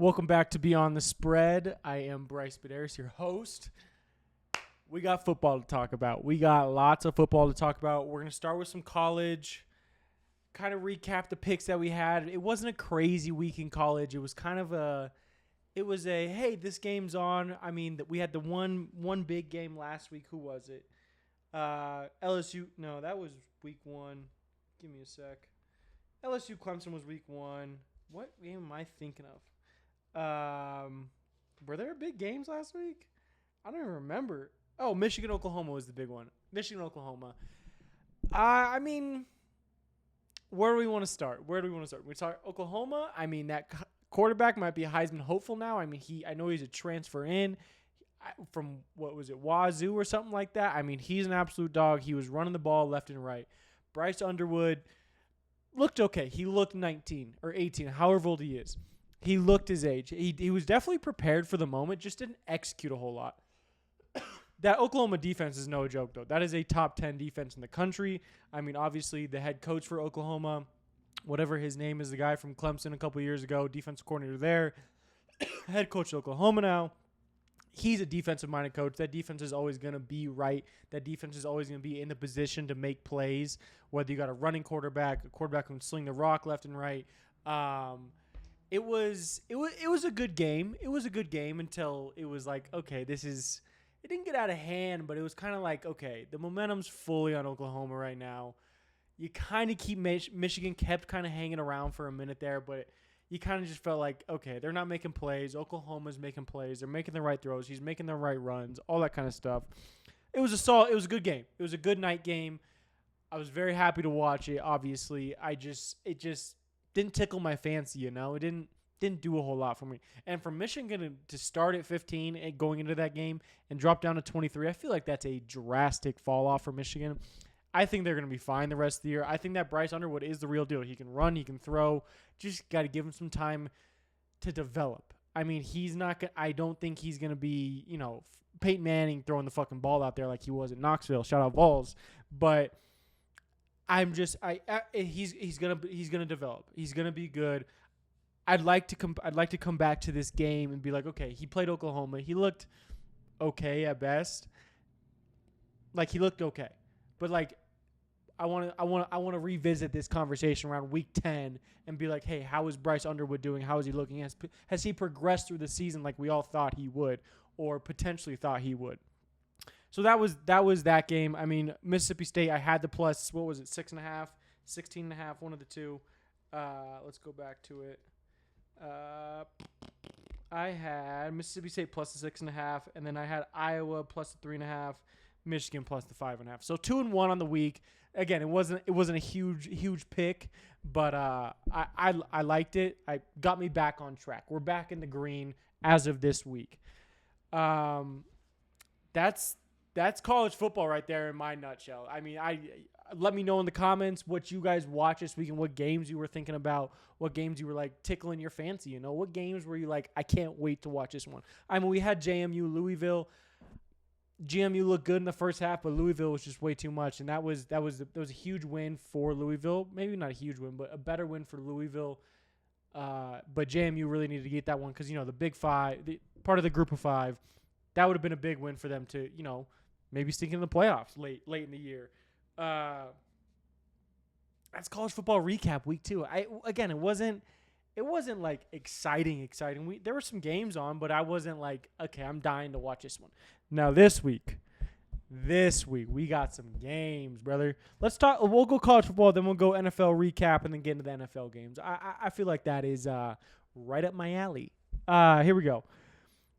Welcome back to Beyond the Spread. I am Bryce Badaris, your host. We got football to talk about. We got lots of football to talk about. We're going to start with some college, kind of recap the picks that we had. It wasn't a crazy week in college. It was kind of hey, this game's on. I mean, we had the one big game last week. Who was it? LSU. No, that was week 1. Give me a sec. LSU Clemson was week 1. What game am I thinking of? Were there big games last week? I don't even remember. Oh, Michigan, Oklahoma was the big one. Michigan, Oklahoma. I mean, where do we want to start? We start Oklahoma. I mean, that quarterback might be a Heisman hopeful now. I mean, I know he's a transfer in from, what was it, Wazoo or something like that. I mean, he's an absolute dog. He was running the ball left and right. Bryce Underwood looked okay. He looked 19 or 18, however old he is. He looked his age. He was definitely prepared for the moment, just didn't execute a whole lot. That Oklahoma defense is no joke, though. That is a top 10 defense in the country. I mean, obviously, the head coach for Oklahoma, whatever his name is, the guy from Clemson a couple years ago, defensive coordinator there, head coach of Oklahoma now. He's a defensive-minded coach. That defense is always going to be right. That defense is always going to be in the position to make plays, whether you got a running quarterback, a quarterback who can sling the rock left and right. It was a good game. It was a good game until it was like, okay, it didn't get out of hand, but it was kind of like, okay, the momentum's fully on Oklahoma right now. You kind of keep Michigan kept kind of hanging around for a minute there, but you kind of just felt like, okay, they're not making plays. Oklahoma's making plays. They're making the right throws. He's making the right runs, all that kind of stuff. It was a good game. It was a good night game. I was very happy to watch it, obviously. It just didn't tickle my fancy, It didn't do a whole lot for me. And for Michigan to start at 15 and going into that game and drop down to 23, I feel like that's a drastic fall off for Michigan. I think they're going to be fine the rest of the year. I think that Bryce Underwood is the real deal. He can run, he can throw. Just got to give him some time to develop. I mean, I don't think he's going to be, Peyton Manning throwing the fucking ball out there like he was at Knoxville. Shout out Vols. But he's going to develop. He's going to be good. I'd like to come back to this game and be like, okay, he played Oklahoma. He looked okay at best. Like, he looked okay. But like, I want to revisit this conversation around week 10 and be like, hey, how is Bryce Underwood doing? How is he looking? Has he progressed through the season like we all thought he would, or potentially thought he would? So that was that game. I mean, Mississippi State, I had the plus, what was it, 6.5, 16.5, one of the two. Let's go back to it. I had Mississippi State plus the 6.5, and then I had Iowa plus the 3.5, Michigan plus the 5.5. So 2-1 on the week. Again, it wasn't a huge pick, but I liked it. I got me back on track. We're back in the green as of this week. That's college football right there in my nutshell. I mean, let me know in the comments what you guys watched this week and what games you were thinking about, what games you were like tickling your fancy, what games were you like, I can't wait to watch this one. I mean, we had JMU, Louisville. GMU looked good in the first half, but Louisville was just way too much, and that was a huge win for Louisville. Maybe not a huge win, but a better win for Louisville. But JMU really needed to get that one because the Big Five, part of the Group of Five, that would have been a big win for them to maybe sneak in the playoffs late in the year. That's college football recap week 2. It wasn't like exciting. There were some games on, but I wasn't like, okay, I'm dying to watch this one. Now this week we got some games, brother. Let's talk. We'll go college football, then we'll go NFL recap, and then get into the NFL games. I feel like that is right up my alley. Here we go.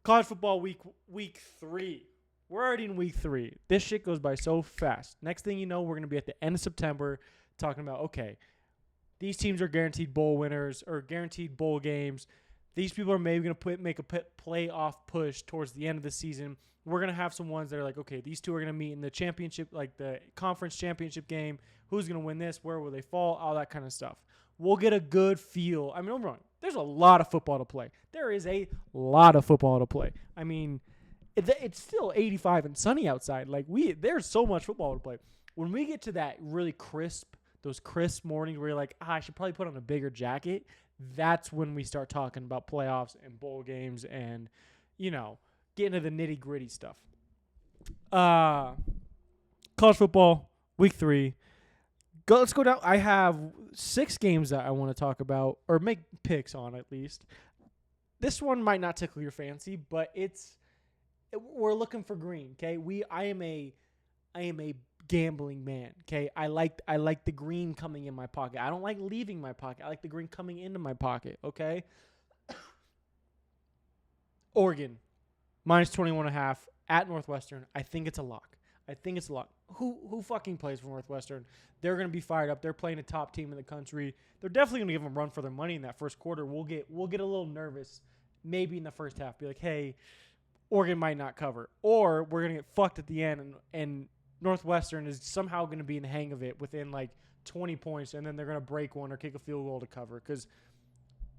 College football week 3. We're already in week 3. This shit goes by so fast. Next thing you know, we're gonna be at the end of September talking about, okay, these teams are guaranteed bowl winners or guaranteed bowl games. These people are maybe going to make a playoff push towards the end of the season. We're going to have some ones that are like, okay, these two are going to meet in the championship, like the conference championship game. Who's going to win this? Where will they fall? All that kind of stuff. We'll get a good feel. I mean, don't wrong. There's a lot of football to play. There is a lot of football to play. I mean, it's still 85 and sunny outside. Like there's so much football to play. When we get to that really those crisp mornings where you're like, I should probably put on a bigger jacket, that's when we start talking about playoffs and bowl games and, get into the nitty-gritty stuff. College football, week 3. Let's go down. I have 6 games that I want to talk about or make picks on at least. This one might not tickle your fancy, but we're looking for green, okay? I am a gambling man, okay? I like the green coming in my pocket. I don't like leaving my pocket. I like the green coming into my pocket, okay? Oregon, minus 21.5 at Northwestern. I think it's a lock. Who fucking plays for Northwestern? They're going to be fired up. They're playing a top team in the country. They're definitely going to give them a run for their money in that first quarter. We'll get a little nervous maybe in the first half. Be like, hey, Oregon might not cover. Or we're going to get fucked at the end, and Northwestern is somehow going to be in the hang of it within like 20 points, and then they're going to break one or kick a field goal to cover because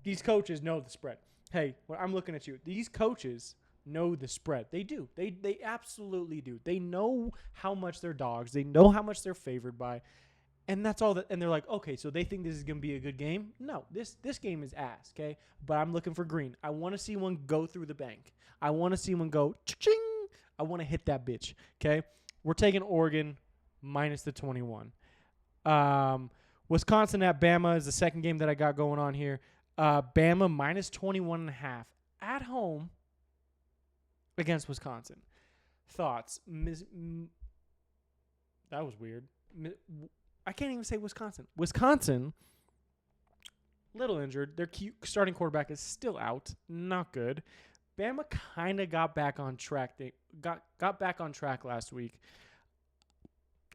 these coaches know the spread. Hey, when I'm looking at you, these coaches know the spread. They do. They absolutely do. They know how much they're dogs. They know how much they're favored by. And that's all that. And they're like, okay, so they think this is going to be a good game. No, this game is ass, okay? But I'm looking for green. I want to see one go through the bank. I want to see one go ching. I want to hit that bitch, okay? We're taking Oregon minus the 21. Wisconsin at Bama is the second game that I got going on here. Bama minus 21.5 at home against Wisconsin. Thoughts? That was weird. I can't even say Wisconsin. Wisconsin, little injured. Their starting quarterback is still out. Not good. Bama kind of got back on track. They got back on track last week.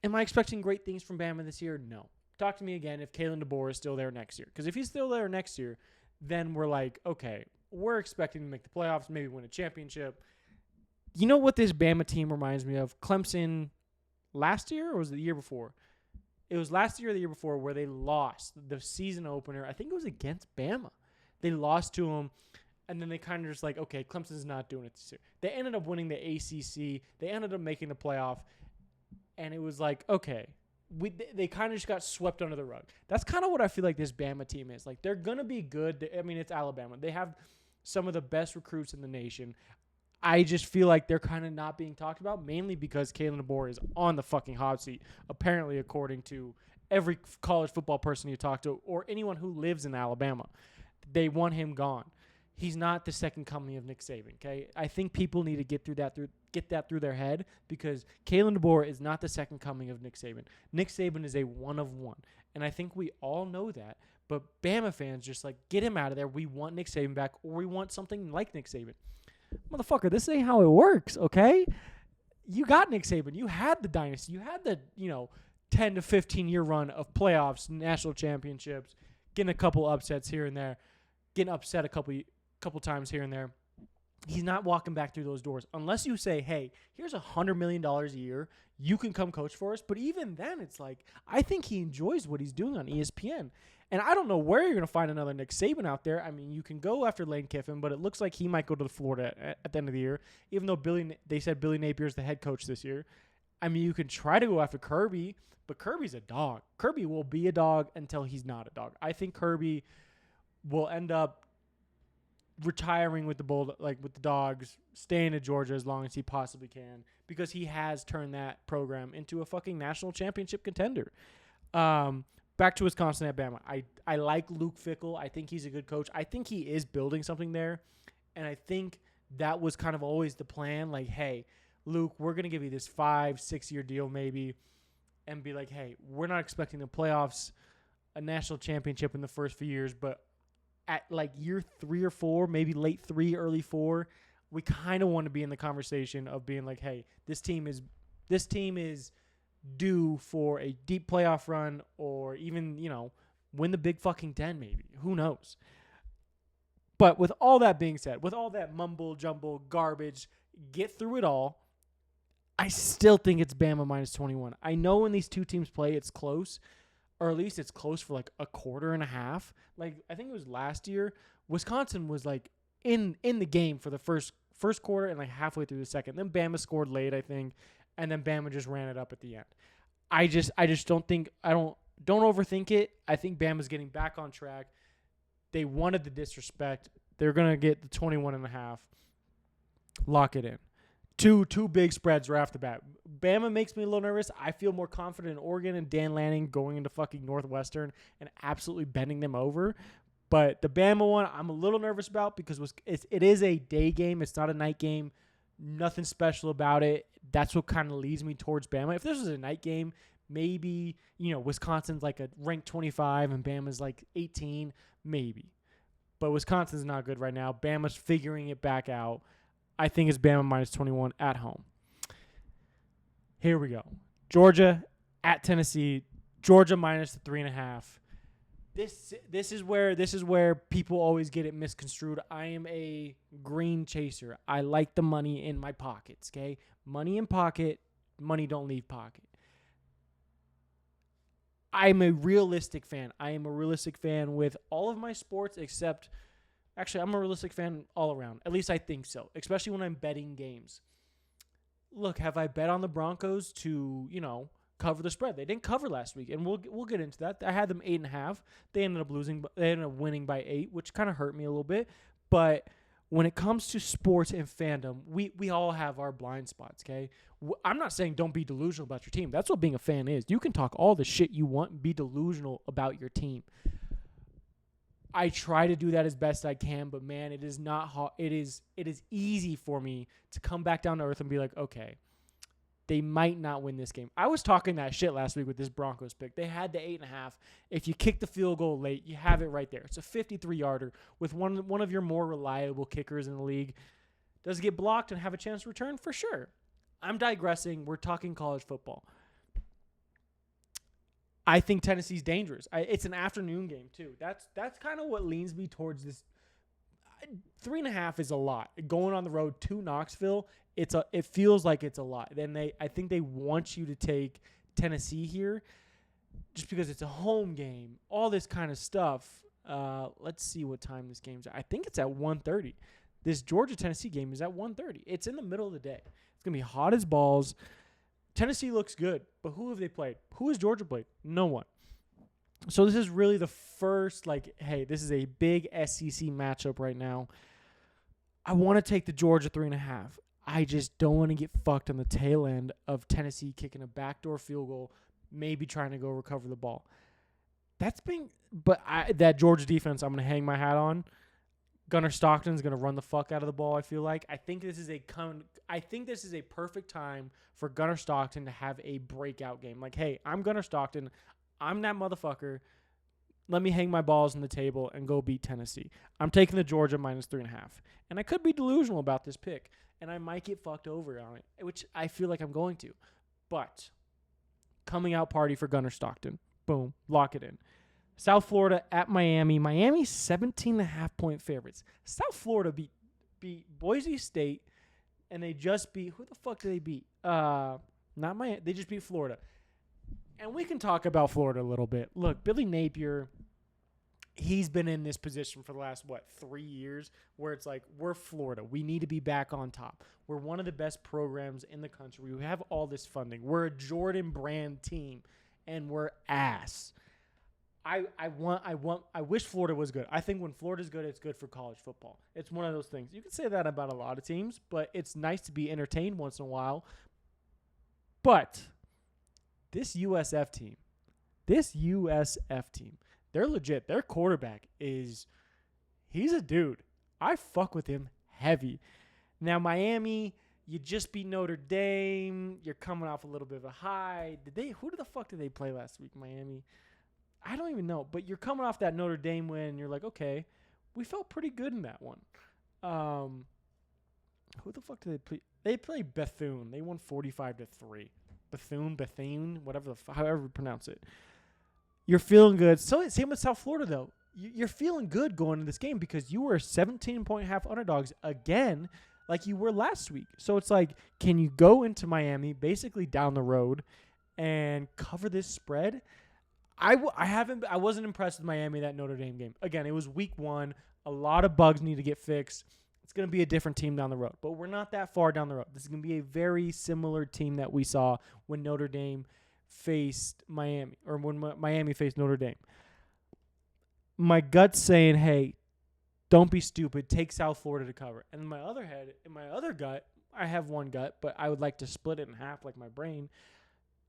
Am I expecting great things from Bama this year? No. Talk to me again if Kalen DeBoer is still there next year. Because if he's still there next year, then we're like, okay, we're expecting to make the playoffs, maybe win a championship. You know what this Bama team reminds me of? Clemson last year, or was it the year before? It was last year or the year before where they lost the season opener. I think it was against Bama. They lost to them, and then they kind of just like, okay, Clemson's not doing it this year. They ended up winning the ACC. They ended up making the playoff, and it was like, okay, they kind of just got swept under the rug. That's kind of what I feel like this Bama team is. Like, they're going to be good. I mean, it's Alabama. They have some of the best recruits in the nation. I just feel like they're kind of not being talked about, mainly because Kalen DeBoer is on the fucking hot seat, apparently, according to every college football person you talk to or anyone who lives in Alabama. They want him gone. He's not the second coming of Nick Saban, okay? I think people need to get that through their head because Kalen DeBoer is not the second coming of Nick Saban. Nick Saban is a one of one, and I think we all know that. But Bama fans just like, get him out of there. We want Nick Saban back, or we want something like Nick Saban. Motherfucker, this ain't how it works, okay? You got Nick Saban. You had the dynasty. You had the, 10 to 15-year run of playoffs, national championships, getting a couple upsets here and there, getting upset a couple times here and there. He's not walking back through those doors unless you say, hey, here's $100 million a year. You can come coach for us. But even then, it's like, I think he enjoys what he's doing on ESPN. And I don't know where you're going to find another Nick Saban out there. I mean, you can go after Lane Kiffin, but it looks like he might go to Florida at the end of the year, even though they said Billy Napier is the head coach this year. I mean, you can try to go after Kirby, but Kirby's a dog. Kirby will be a dog until he's not a dog. I think Kirby will end up retiring with the Dogs, staying at Georgia as long as he possibly can, because he has turned that program into a fucking national championship contender. Back to Wisconsin at Bama. I like Luke Fickell. I think he's a good coach. I think he is building something there, and I think that was kind of always the plan. Like, hey, Luke, we're going to give you this 5-6 year deal maybe, and be like, hey, we're not expecting the playoffs, a national championship in the first few years, but at like year 3 or 4, maybe late 3, early 4, we kind of want to be in the conversation of being like, hey, this team is due for a deep playoff run, or even, win the Big fucking 10 maybe. Who knows? But with all that being said, with all that mumble jumble garbage, get through it all, I still think it's Bama minus 21. I know when these two teams play, it's close, or at least it's close for like a quarter and a half. Like, I think it was last year, Wisconsin was like in the game for the first quarter and like halfway through the second. Then Bama scored late, I think, and then Bama just ran it up at the end. I just don't overthink it. I think Bama's getting back on track. They wanted the disrespect. They're going to get the 21.5. Lock it in. Two big spreads right off the bat. Bama makes me a little nervous. I feel more confident in Oregon and Dan Lanning going into fucking Northwestern and absolutely bending them over. But the Bama one, I'm a little nervous about because it is a day game. It's not a night game. Nothing special about it. That's what kind of leads me towards Bama. If this was a night game, maybe, Wisconsin's like a ranked 25 and Bama's like 18, maybe. But Wisconsin's not good right now. Bama's figuring it back out. I think it's Bama minus 21 at home. Here we go. Georgia at Tennessee. Georgia minus the 3.5. This is where people always get it misconstrued. I am a green chaser. I like the money in my pockets, okay? Money in pocket, money don't leave pocket. I'm a realistic fan. I am a realistic fan with all of my sports except... Actually, I'm a realistic fan all around. At least I think so, especially when I'm betting games. Look, have I bet on the Broncos to, cover the spread? They didn't cover last week, and we'll get into that. I had them 8.5. They ended up losing. They ended up winning by 8, which kind of hurt me a little bit. But when it comes to sports and fandom, we all have our blind spots, okay? I'm not saying don't be delusional about your team. That's what being a fan is. You can talk all the shit you want and be delusional about your team. I try to do that as best I can, but man, it is not hard. It is easy for me to come back down to earth and be like, okay, they might not win this game. I was talking that shit last week with this Broncos pick. They had the 8.5. If you kick the field goal late, you have it right there. It's a 53-yarder with one of your more reliable kickers in the league. Does it get blocked and have a chance to return? For sure. I'm digressing. We're talking college football. I think Tennessee's dangerous. It's an afternoon game too. That's kind of what leans me towards this. 3.5 is a lot. Going on the road to Knoxville, it feels like it's a lot. Then I think they want you to take Tennessee here, just because it's a home game. All this kind of stuff. Let's see what time this game's at. I think it's at 1:30. This Georgia Tennessee game is at 1:30. It's in the middle of the day. It's gonna be hot as balls. Tennessee looks good, but who have they played? Who has Georgia played? No one. So this is really the first, hey, this is a big SEC matchup right now. I want to take the Georgia 3.5. I just don't want to get fucked on the tail end of Tennessee kicking a backdoor field goal, maybe trying to go recover the ball. That Georgia defense, I'm going to hang my hat on. Gunnar Stockton's going to run the fuck out of the ball, I feel like. I think this is a perfect time for Gunnar Stockton to have a breakout game. Like, hey, I'm Gunnar Stockton. I'm that motherfucker. Let me hang my balls on the table and go beat Tennessee. I'm taking the Georgia minus 3.5. And I could be delusional about this pick, and I might get fucked over on it, which I feel like I'm going to. But coming out party for Gunnar Stockton. Boom. Lock it in. South Florida at Miami. Miami 17.5-point favorites. South Florida beat Boise State, and they just beat – who the fuck did they beat? Not Miami. They just beat Florida. And we can talk about Florida a little bit. Look, Billy Napier, he's been in this position for the last, 3 years, where it's like, we're Florida. We need to be back on top. We're one of the best programs in the country. We have all this funding. We're a Jordan brand team, and we're ass. I wish Florida was good. I think when Florida's good, it's good for college football. It's one of those things. You can say that about a lot of teams, but it's nice to be entertained once in a while. But this USF team, they're legit. Their quarterback he's a dude. I fuck with him heavy. Now, Miami, you just beat Notre Dame. You're coming off a little bit of a high. Who the fuck did they play last week, Miami? I don't even know. But you're coming off that Notre Dame win, and you're like, okay, we felt pretty good in that one. Who the fuck did they play? They played Bethune. They won 45-3. Bethune, however you pronounce it. You're feeling good. So same with South Florida, though. You're feeling good going into this game because you were 17.5 underdogs again, like you were last week. So it's like, can you go into Miami, basically down the road, and cover this spread? I wasn't impressed with Miami that Notre Dame game. Again, it was week 1. A lot of bugs need to get fixed. It's going to be a different team down the road, but we're not that far down the road. This is going to be a very similar team that we saw when Notre Dame faced Miami, or when Miami faced Notre Dame. my gut's saying, hey, don't be stupid. Take South Florida to cover. And in my other gut, I have one gut, but I would like to split it in half like my brain.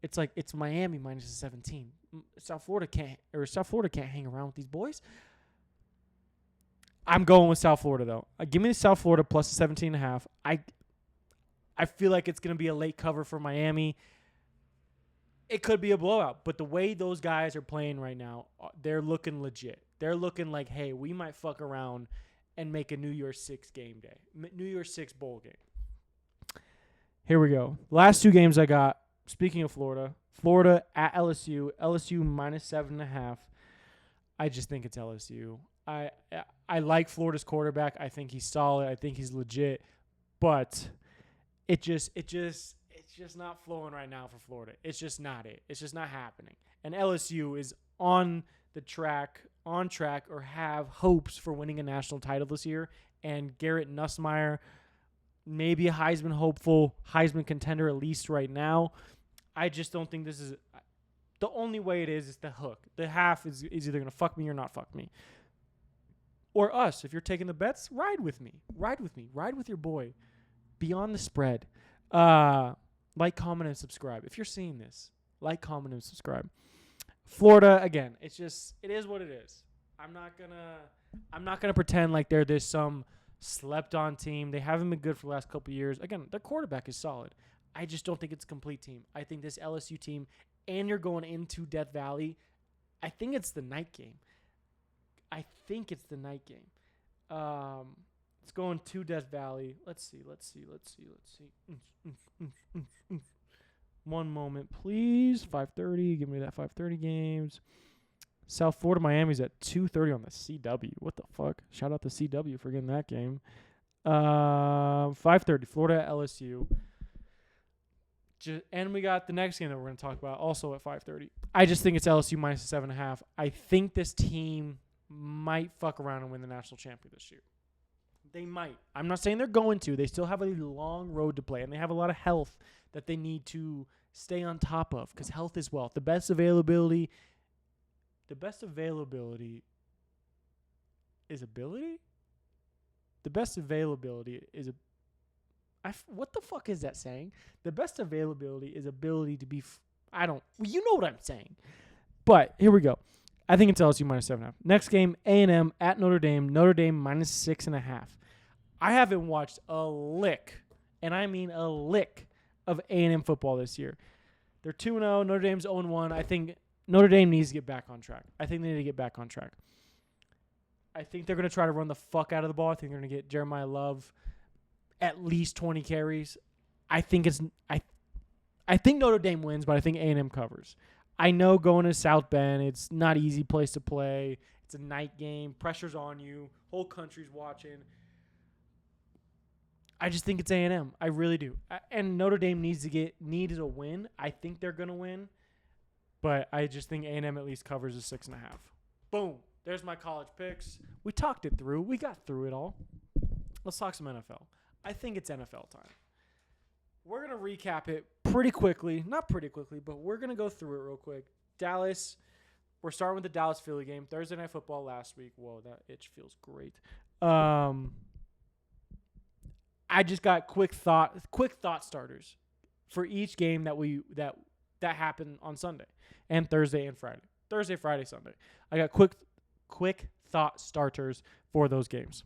It's like it's Miami minus 17. South Florida can't hang around with these boys. I'm going with South Florida though. Give me the South Florida plus 17.5. I feel like it's going to be a late cover for Miami. It could be a blowout, but the way those guys are playing right now, they're looking legit. They're looking like, hey, we might fuck around and make a New Year's 6 game day. New Year's 6 bowl game. Here we go. Last 2 games I got, speaking of Florida, Florida at LSU, LSU minus 7.5. I just think it's LSU. I like Florida's quarterback. I think he's solid. I think he's legit. But it's just not flowing right now for Florida. It's just not it. It's just not happening. And LSU is on track, or have hopes for winning a national title this year. And Garrett Nussmeier, maybe a Heisman hopeful, Heisman contender at least right now. I just don't think this is the only way it is the hook. The half is either going to fuck me or not fuck me. Or us. If you're taking the bets, ride with me. Ride with your boy. Beyond the spread. Like, comment, and subscribe. If you're seeing this, like, comment, and subscribe. Florida, again, it is what it is. I'm not gonna pretend like they're some slept on team. They haven't been good for the last couple of years. Again, their quarterback is solid. I just don't think it's a complete team. I think this LSU team, and you're going into Death Valley, I think it's the night game. It's going to Death Valley. Let's see. 1 moment, please. 5:30. Give me that 5:30 games. South Florida, Miami's at 2:30 on the CW. What the fuck? Shout out to CW for getting that game. 5:30. Florida at LSU. And we got the next game that we're going to talk about also at 5:30. I just think it's LSU minus 7.5. I think this team might fuck around and win the national championship this year. They might. I'm not saying they're going to. They still have a long road to play, and they have a lot of health that they need to stay on top of because health is wealth. The best availability is ability? The best availability is what the fuck is that saying? The best availability is ability to be you know what I'm saying. But here we go. I think it's LSU minus 7.5. Next game, A&M at Notre Dame. Notre Dame minus 6.5. I haven't watched a lick, and I mean a lick, of A&M football this year. They're 2-0. Notre Dame's 0-1. I think Notre Dame needs to get back on track. I think they're going to try to run the fuck out of the ball. I think they're going to get Jeremiah Love at least 20 carries. I think Notre Dame wins, but I think A&M covers. I know going to South Bend, it's not an easy place to play. It's a night game. Pressure's on you. Whole country's watching. I just think it's A&M. I really do. And Notre Dame needed a win. I think they're going to win. But I just think A&M at least covers a 6.5. Boom. There's my college picks. We talked it through. We got through it all. Let's talk some NFL. I think it's NFL time. We're going to recap it pretty quickly. Not pretty quickly, but we're going to go through it real quick. Dallas. We're starting with the Dallas-Philly game. Thursday Night Football last week. Whoa, that itch feels great. I just got quick thought starters for each game that happened on Sunday and Thursday and Friday. Thursday, Friday, Sunday. I got quick thought starters for those games.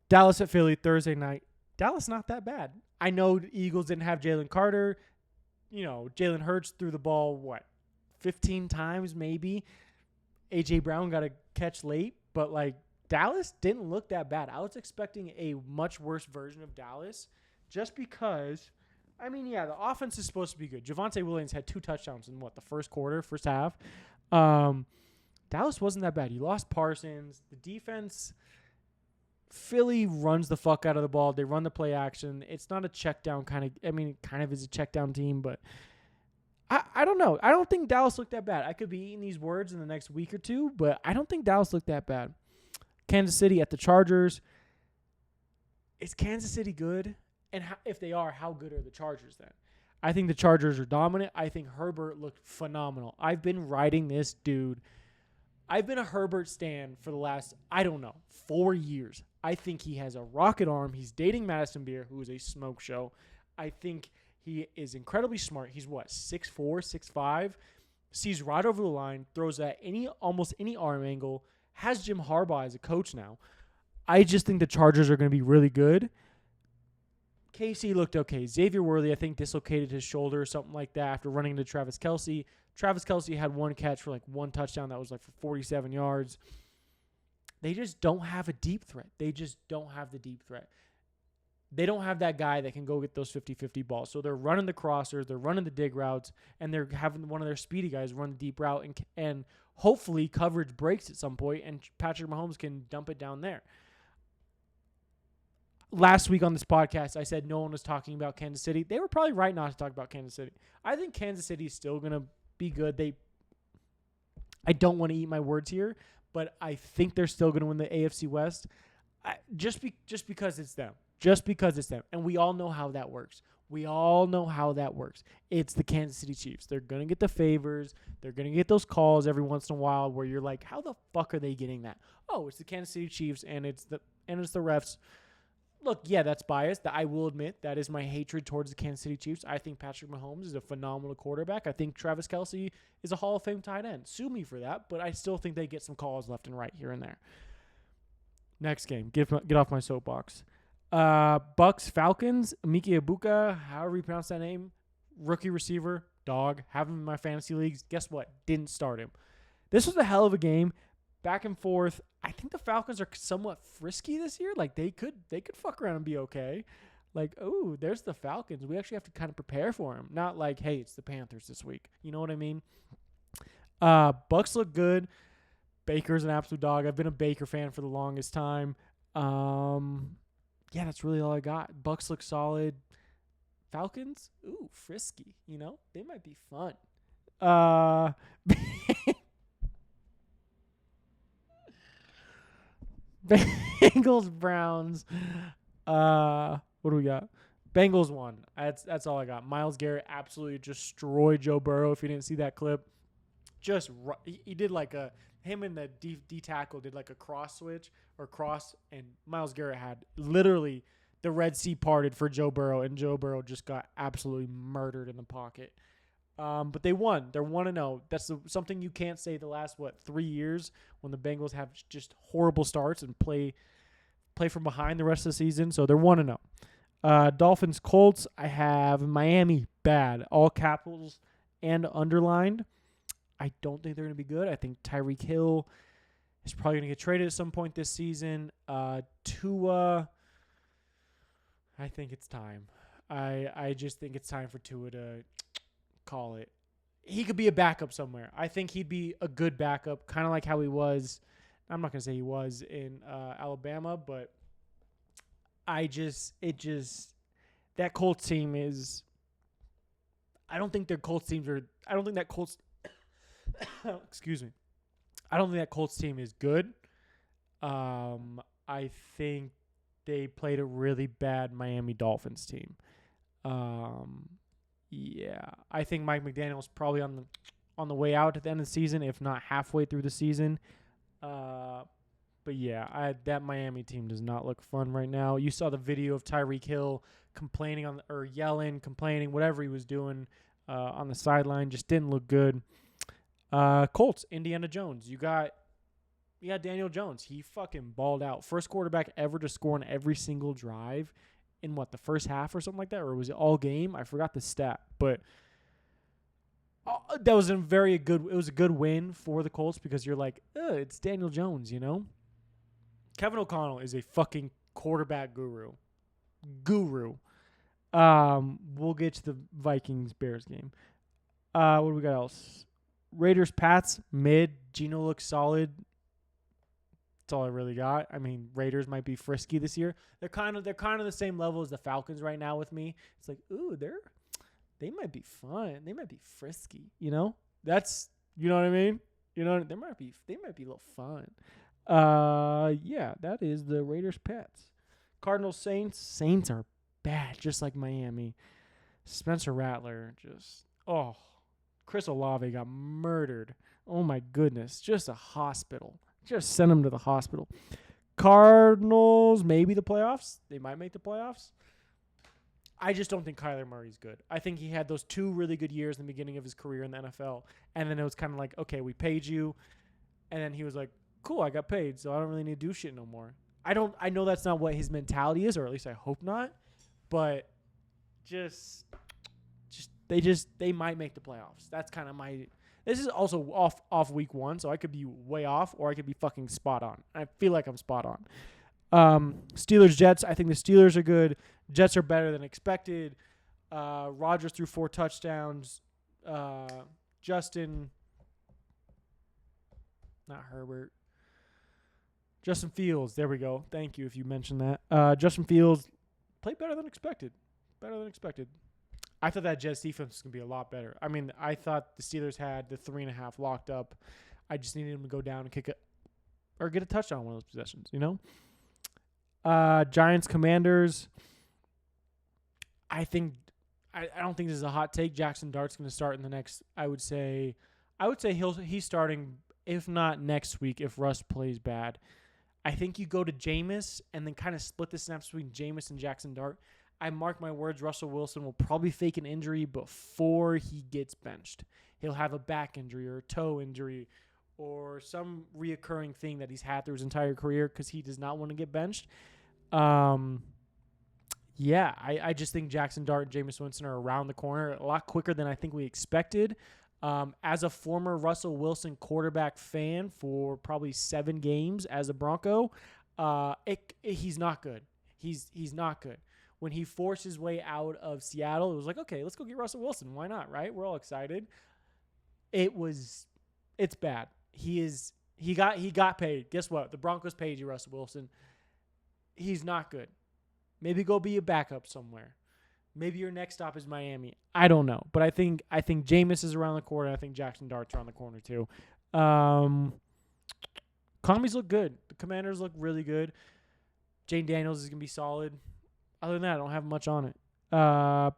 Dallas at Philly Thursday night. Dallas not that bad. I know the Eagles didn't have Jalen Carter. You know, Jalen Hurts threw the ball 15 times maybe. A.J. Brown got a catch late, but Dallas didn't look that bad. I was expecting a much worse version of Dallas just because, the offense is supposed to be good. Javonte Williams had 2 touchdowns in the first half. Dallas wasn't that bad. You lost Parsons. The defense, Philly runs the fuck out of the ball. They run the play action. It's not a check down it kind of is a check down team, but I don't know. I don't think Dallas looked that bad. I could be eating these words in the next week or two, but I don't think Dallas looked that bad. Kansas City at the Chargers. Is Kansas City good? And if they are, how good are the Chargers then? I think the Chargers are dominant. I think Herbert looked phenomenal. I've been riding this dude I've been a Herbert stan for the last, I don't know, 4 years. I think he has a rocket arm. He's dating Madison Beer, who is a smoke show. I think he is incredibly smart. He's what, 6'4", 6'5", sees right over the line, throws at almost any arm angle, has Jim Harbaugh as a coach now. I just think the Chargers are going to be really good. KC looked okay. Xavier Worthy, I think, dislocated his shoulder or something like that after running into Travis Kelce. Travis Kelce had one catch for like one touchdown that was like for 47 yards. They just don't have a deep threat. They just don't have the deep threat. They don't have that guy that can go get those 50-50 balls. So they're running the crossers, they're running the dig routes, and they're having one of their speedy guys run the deep route, and hopefully coverage breaks at some point, and Patrick Mahomes can dump it down there. Last week on this podcast, I said no one was talking about Kansas City. They were probably right not to talk about Kansas City. I think Kansas City is still going to be good. I don't want to eat my words here, but I think they're still going to win the AFC West just because it's them. Just because it's them. And we all know how that works. It's the Kansas City Chiefs. They're going to get the favors. They're going to get those calls every once in a while where you're like, how the fuck are they getting that? Oh, it's the Kansas City Chiefs and it's the refs. Look, yeah, that's biased. I will admit that is my hatred towards the Kansas City Chiefs. I think Patrick Mahomes is a phenomenal quarterback. I think Travis Kelce is a Hall of Fame tight end. Sue me for that, but I still think they get some calls left and right here and there. Next game. Get off my soapbox. Bucks, Falcons, Miki Ibuka, however you pronounce that name, rookie receiver, dog, have him in my fantasy leagues. Guess what? Didn't start him. This was a hell of a game. Back and forth. I think the Falcons are somewhat frisky this year. Like they could fuck around and be okay. Like, ooh, there's the Falcons. We actually have to kind of prepare for them. Not like, hey, it's the Panthers this week. You know what I mean? Bucks look good. Baker's an absolute dog. I've been a Baker fan for the longest time. Yeah, that's really all I got. Bucks look solid. Falcons, ooh, frisky. You know, they might be fun. Bengals, Browns. What do we got? Bengals won. That's all I got. Myles Garrett absolutely destroyed Joe Burrow. If you didn't see that clip, he did like him and the D tackle did like a cross switch or cross, and Myles Garrett had literally the Red Sea parted for Joe Burrow, and Joe Burrow just got absolutely murdered in the pocket. But they won. They're 1-0. That's something you can't say the last, 3 years when the Bengals have just horrible starts and play from behind the rest of the season. So they're 1-0. Dolphins, Colts. I have Miami, bad. All capitals and underlined. I don't think they're going to be good. I think Tyreek Hill is probably going to get traded at some point this season. Tua, I think it's time. I just think it's time for Tua to call it. He could be a backup somewhere. I think he'd be a good backup, kind of like how he was. I'm not going to say he was in Alabama, but that Colts team is, I don't think that Colts excuse me. I don't think that Colts team is good. I think they played a really bad Miami Dolphins team. Yeah, I think Mike McDaniel's probably on the way out at the end of the season, if not halfway through the season. But yeah, that Miami team does not look fun right now. You saw the video of Tyreek Hill complaining, whatever he was doing on the sideline, just didn't look good. Colts, Indiana Jones. You got Daniel Jones. He fucking balled out. First quarterback ever to score on every single drive in the first half or something like that, or was it all game? I forgot the stat, but that was it was a good win for the Colts because you're like, it's Daniel Jones, you know? Kevin O'Connell is a fucking quarterback guru. We'll get to the Vikings-Bears game. What do we got else? Raiders, Pats, mid. Geno looks solid. That's all I really got. I mean, Raiders might be frisky this year. They're kind of the same level as the Falcons right now with me. It's like, ooh, they might be fun. They might be frisky. You know, you know what I mean. You know, they might be a little fun. Yeah, that is the Raiders, Pats. Cardinals, Saints. Saints are bad, just like Miami. Spencer Rattler, Chris Olave got murdered. Oh my goodness, just a hospital. Just send him to the hospital. Cardinals, maybe the playoffs. They might make the playoffs. I just don't think Kyler Murray's good. I think he had those 2 really good years in the beginning of his career in the NFL, and then it was kind of like, okay, we paid you, and then he was like, cool, I got paid, so I don't really need to do shit no more. I know that's not what his mentality is, or at least I hope not, but they might make the playoffs. That's kind of my. This is also off week 1, so I could be way off or I could be fucking spot on. I feel like I'm spot on. Steelers Jets. I think the Steelers are good. Jets are better than expected. Rodgers threw 4 touchdowns. Justin Fields. There we go. Thank you if you mentioned that. Justin Fields played better than expected. I thought that Jets defense was going to be a lot better. I mean, I thought the Steelers had the 3.5 locked up. I just needed them to go down and kick it or get a touchdown on one of those possessions, you know? Giants, Commanders. I don't think this is a hot take. Jackson Dart's going to start in the next, I would say he's starting, if not next week, if Russ plays bad. I think you go to Jameis and then kind of split the snaps between Jameis and Jackson Dart. I mark my words, Russell Wilson will probably fake an injury before he gets benched. He'll have a back injury or a toe injury or some reoccurring thing that he's had through his entire career because he does not want to get benched. I just think Jackson Dart and Jameis Winston are around the corner a lot quicker than I think we expected. As a former Russell Wilson quarterback fan for probably 7 games as a Bronco, he's not good. He's not good. When he forced his way out of Seattle, it was like, okay, let's go get Russell Wilson. Why not, right? We're all excited. It's bad. He got paid. Guess what? The Broncos paid you, Russell Wilson. He's not good. Maybe go be a backup somewhere. Maybe your next stop is Miami. I don't know. But I think Jameis is around the corner. I think Jackson Dart's around the corner too. Commies look good. The Commanders look really good. Jane Daniels is going to be solid. Other than that, I don't have much on it.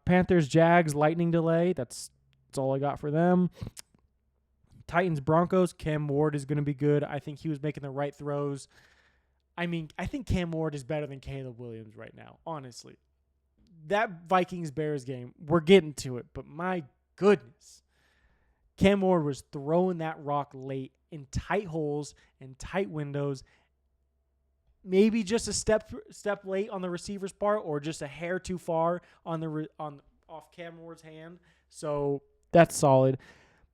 Panthers, Jags, lightning delay. That's all I got for them. Titans, Broncos. Cam Ward is going to be good. I think he was making the right throws. I mean, I think Cam Ward is better than Caleb Williams right now, honestly. That Vikings-Bears game, we're getting to it, but my goodness. Cam Ward was throwing that rock late in tight holes and tight windows. Maybe just a step late on the receiver's part, or just a hair too far off Cam Ward's hand. So that's solid.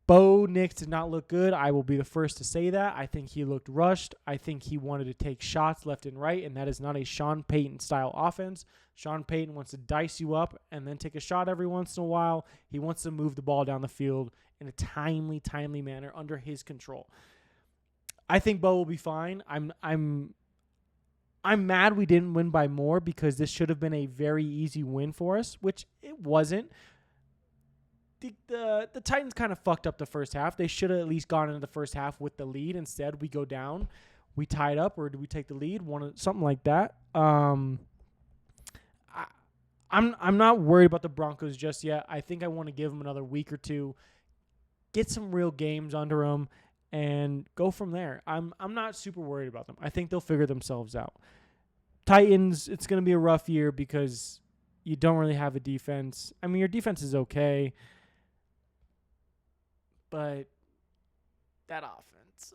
Bo Nix did not look good. I will be the first to say that. I think he looked rushed. I think he wanted to take shots left and right, and that is not a Sean Payton style offense. Sean Payton wants to dice you up and then take a shot every once in a while. He wants to move the ball down the field in a timely manner under his control. I think Bo will be fine. I'm mad we didn't win by more because this should have been a very easy win for us, which it wasn't. The Titans kind of fucked up the first half. They should have at least gone into the first half with the lead. Instead, we go down. We tied up, or do we take the lead? Something like that. I'm not worried about the Broncos just yet. I think I want to give them another week or two, get some real games under them, and go from there. I'm not super worried about them. I think they'll figure themselves out. Titans, it's going to be a rough year because you don't really have a defense. I mean, your defense is okay, but that offense,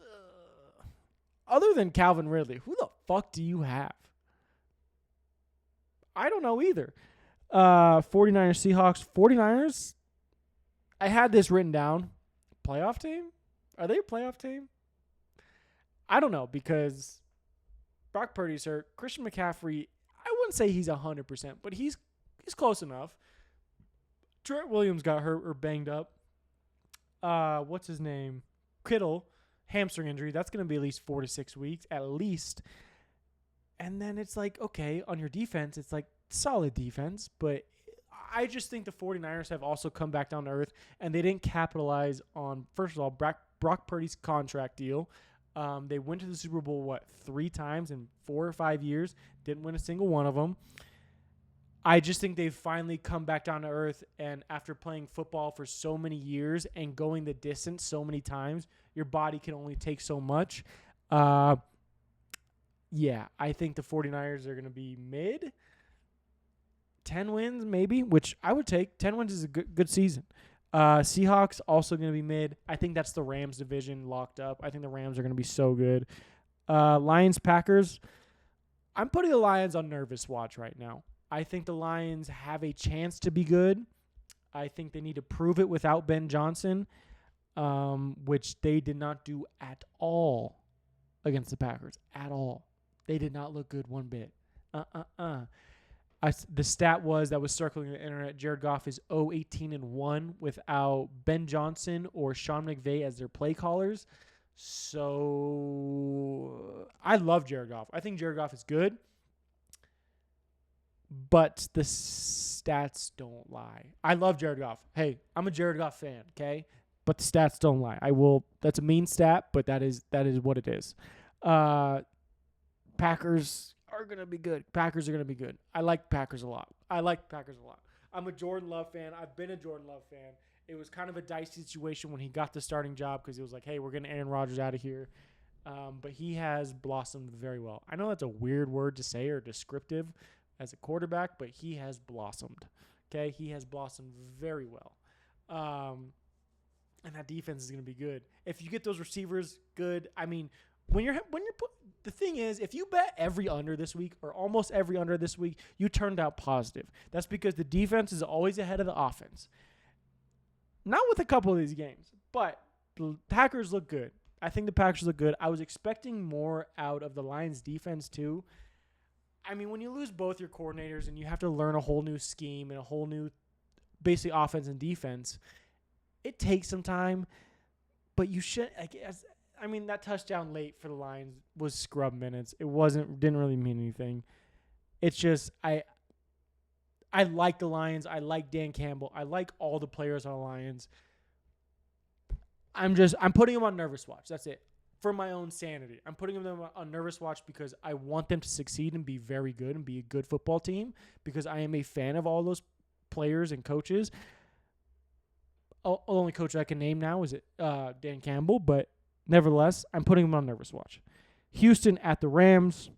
other than Calvin Ridley, who the fuck do you have? I don't know either. 49ers, Seahawks. 49ers, I had this written down. Playoff team? Are they a playoff team? I don't know because Brock Purdy's hurt. Christian McCaffrey, I wouldn't say he's 100%, but he's close enough. Trent Williams got hurt or banged up. What's his name? Kittle, hamstring injury. That's going to be at least 4 to 6 weeks, at least. And then it's like, okay, on your defense, it's like solid defense, but I just think the 49ers have also come back down to earth, and they didn't capitalize on, first of all, Brock Purdy's contract deal. They went to the Super Bowl, 3 times in 4 or 5 years, didn't win a single one of them. I just think they've finally come back down to earth. And after playing football for so many years and going the distance so many times, your body can only take so much. Yeah, I think the 49ers are going to be mid. 10 wins, maybe, which I would take. 10 wins is a good season. Seahawks also going to be mid. I think that's the Rams division locked up. I think the Rams are going to be so good. Lions, Packers. I'm putting the Lions on nervous watch right now. I think the Lions have a chance to be good. I think they need to prove it without Ben Johnson, which they did not do at all against the Packers. At all. They did not look good one bit. The stat that was circling the internet, Jared Goff is 0-18-1 without Ben Johnson or Sean McVay as their play callers. So I love Jared Goff. I think Jared Goff is good, but the stats don't lie. I love Jared Goff. Hey, I'm a Jared Goff fan, okay? But the stats don't lie. That's a mean stat, but that is what it is. Packers are going to be good. Packers are going to be good. I like Packers a lot. I'm a Jordan Love fan. I've been a Jordan Love fan. It was kind of a dicey situation when he got the starting job because he was like, hey, we're getting Aaron Rodgers out of here. But he has blossomed very well. I know that's a weird word to say or descriptive as a quarterback, but he has blossomed. Okay? He has blossomed very well. And that defense is going to be good. If you get those receivers good, I mean, the thing is, if you bet every under this week or almost every under this week, you turned out positive. That's because the defense is always ahead of the offense. Not with a couple of these games, but the Packers look good. I think the Packers look good. I was expecting more out of the Lions defense too. I mean, when you lose both your coordinators and you have to learn a whole new scheme and a whole new basically offense and defense, it takes some time, but you should, I guess. I mean, that touchdown late for the Lions was scrub minutes. Didn't really mean anything. It's just, I like the Lions. I like Dan Campbell. I like all the players on the Lions. I'm putting them on nervous watch. That's it. For my own sanity. I'm putting them on nervous watch because I want them to succeed and be very good and be a good football team because I am a fan of all those players and coaches. Only coach I can name now is Dan Campbell, but nevertheless, I'm putting them on nervous watch. Houston at the Rams.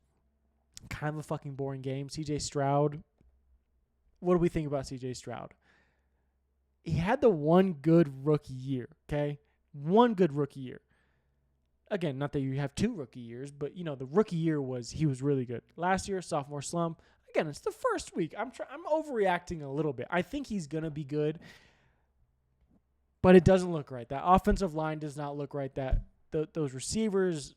Kind of a fucking boring game. CJ Stroud. What do we think about CJ Stroud? He had the one good rookie year, okay? One good rookie year. Again, not that you have two rookie years, but, the rookie year he was really good. Last year, sophomore slump. Again, it's the first week. I'm overreacting a little bit. I think he's going to be good, but it doesn't look right. That offensive line does not look right. Those receivers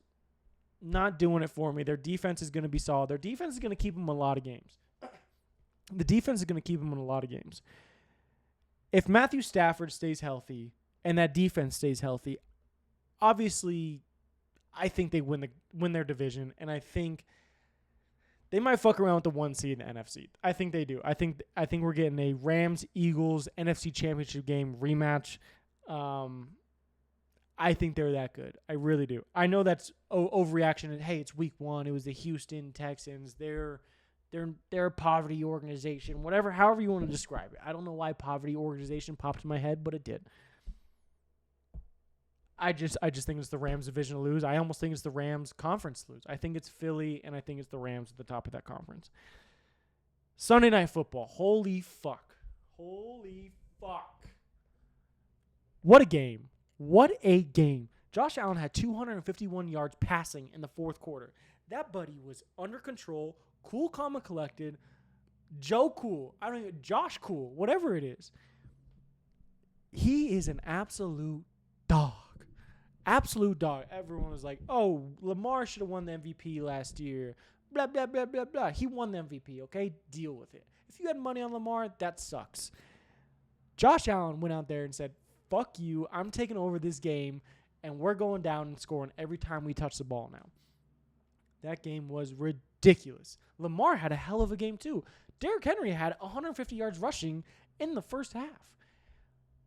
not doing it for me. Their defense is going to be solid. Their defense is going to keep them in a lot of games. The defense is going to keep them in a lot of games. If Matthew Stafford stays healthy and that defense stays healthy, obviously I think they win their division, and I think they might fuck around with the 1 seed in the NFC. I think they do. I think we're getting a Rams-Eagles NFC Championship game rematch. I think they're that good. I really do. I know that's overreaction. And hey, it's week 1. It was the Houston Texans. They're a poverty organization. However you want to describe it. I don't know why poverty organization popped in my head, but it did. I just think it's the Rams division to lose. I almost think it's the Rams conference to lose. I think it's Philly, and I think it's the Rams at the top of that conference. Sunday Night Football. Holy fuck. What a game. Josh Allen had 251 yards passing in the fourth quarter. That buddy was under control, cool, calm, and collected. Josh Cool, whatever it is. He is an absolute dog. Absolute dog. Everyone was like, oh, Lamar should have won the MVP last year. Blah, blah, blah, blah, blah. He won the MVP, okay? Deal with it. If you had money on Lamar, that sucks. Josh Allen went out there and said, fuck you, I'm taking over this game, and we're going down and scoring every time we touch the ball now. That game was ridiculous. Lamar had a hell of a game, too. Derrick Henry had 150 yards rushing in the first half.